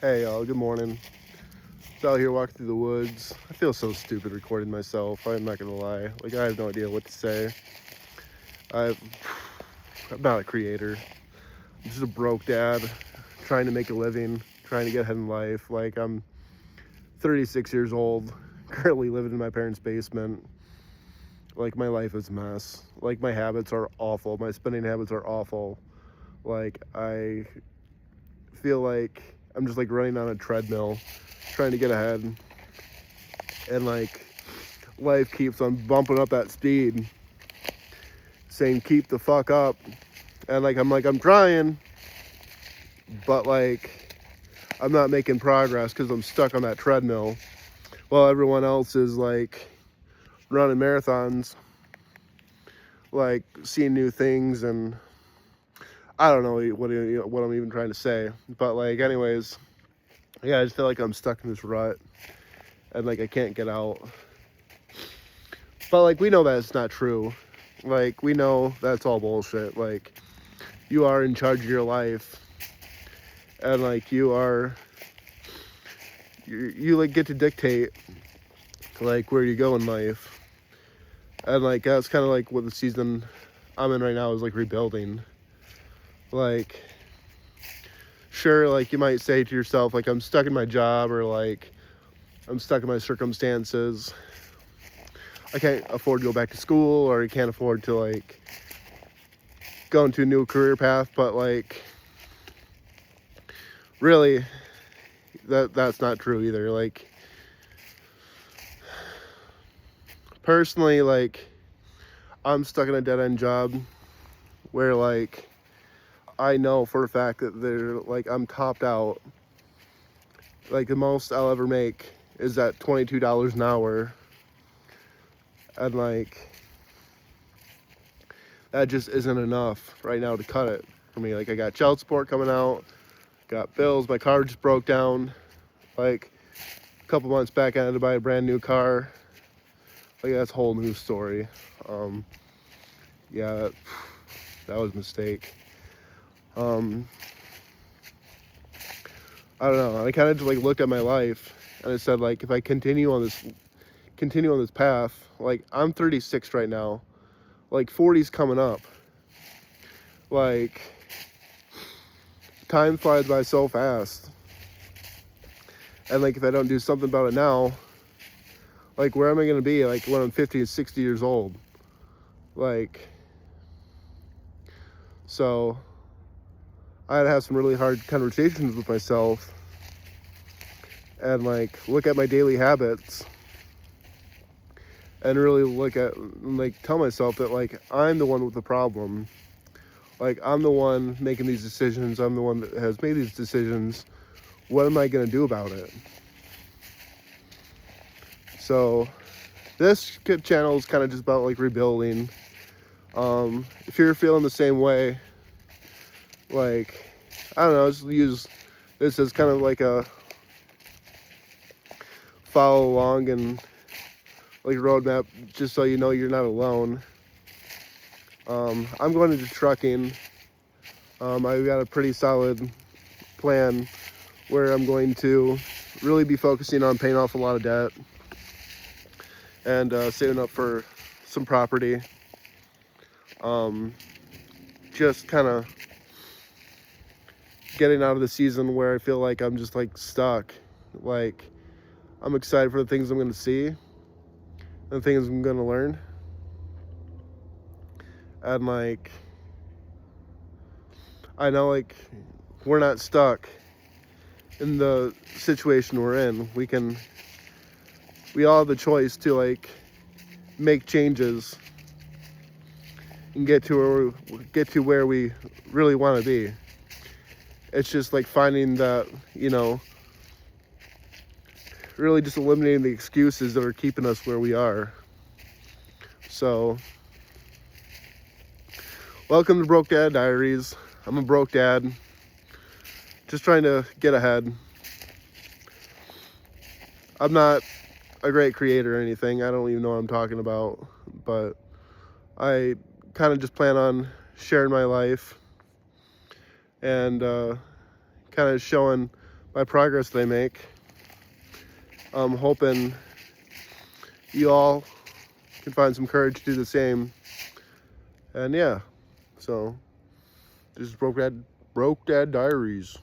Hey y'all, good morning. Just out here walking through the woods. I feel so stupid recording myself. I'm not gonna lie. Like I have no idea what to say. I, I'm not a creator. I'm just a broke dad, trying to make a living, trying to get ahead in life. Like I'm 36 years old, currently living in my parents' basement. Like my life is a mess. Like my habits are awful. My spending habits are awful. Like I feel like I'm just like running on a treadmill, trying to get ahead, and like life keeps on bumping up that speed, saying keep the fuck up, and I'm trying, but like I'm not making progress because I'm stuck on that treadmill while everyone else is like running marathons, like seeing new things. And I don't know what I'm even trying to say, but like anyways, yeah, I just feel like I'm stuck in this rut and like I can't get out. But like we know that it's not true. Like we know that's all bullshit. Like you are in charge of your life, and like you like get to dictate like where you go in life. And like that's kind of like what the season I'm in right now is, like rebuilding. Like sure, like you might say to yourself like I'm stuck in my job, or like I'm stuck in my circumstances. I can't afford to go back to school, or I can't afford to like go into a new career path. But like really, that's not true either. Like personally, like I'm stuck in a dead-end job where like I know for a fact that they're like I'm topped out. Like the most I'll ever make is at $22 an hour, and like that just isn't enough right now to cut it for me. Like I got child support coming out, got bills, my car just broke down. Like a couple months back, I had to buy a brand new car. Like that's a whole new story. Um, yeah, that was a mistake. Um, I don't know. I kind of just like looked at my life and I said like if I continue on this path, like I'm 36 right now, like 40's coming up. Like time flies by so fast, and like if I don't do something about it now, like where am I gonna be like when I'm 50 and 60 years old? Like so I had to have some really hard conversations with myself and like look at my daily habits and really look at like tell myself that like I'm the one with the problem. Like I'm the one making these decisions. I'm the one that has made these decisions. What am I gonna do about it? So this channel is kind of just about like rebuilding. If you're feeling the same way, like I don't know, just use this as kind of like a follow along and like roadmap, just so you know you're not alone. I'm going into trucking. I've got a pretty solid plan where I'm going to really be focusing on paying off a lot of debt and saving up for some property. Just kind of getting out of the season where I feel like I'm just like stuck. Like I'm excited for the things I'm going to see and the things I'm going to learn. And like I know like we're not stuck in the situation we're in. We all have the choice to like make changes and get to where we really want to be. It's just like finding that, really just eliminating the excuses that are keeping us where we are. So welcome to Broke Dad Diaries. I'm a broke dad, just trying to get ahead. I'm not a great creator or anything. I don't even know what I'm talking about, but I kind of just plan on sharing my life and kind of showing my progress they make. I'm hoping you all can find some courage to do the same. And yeah, so this is Broke Dad Diaries.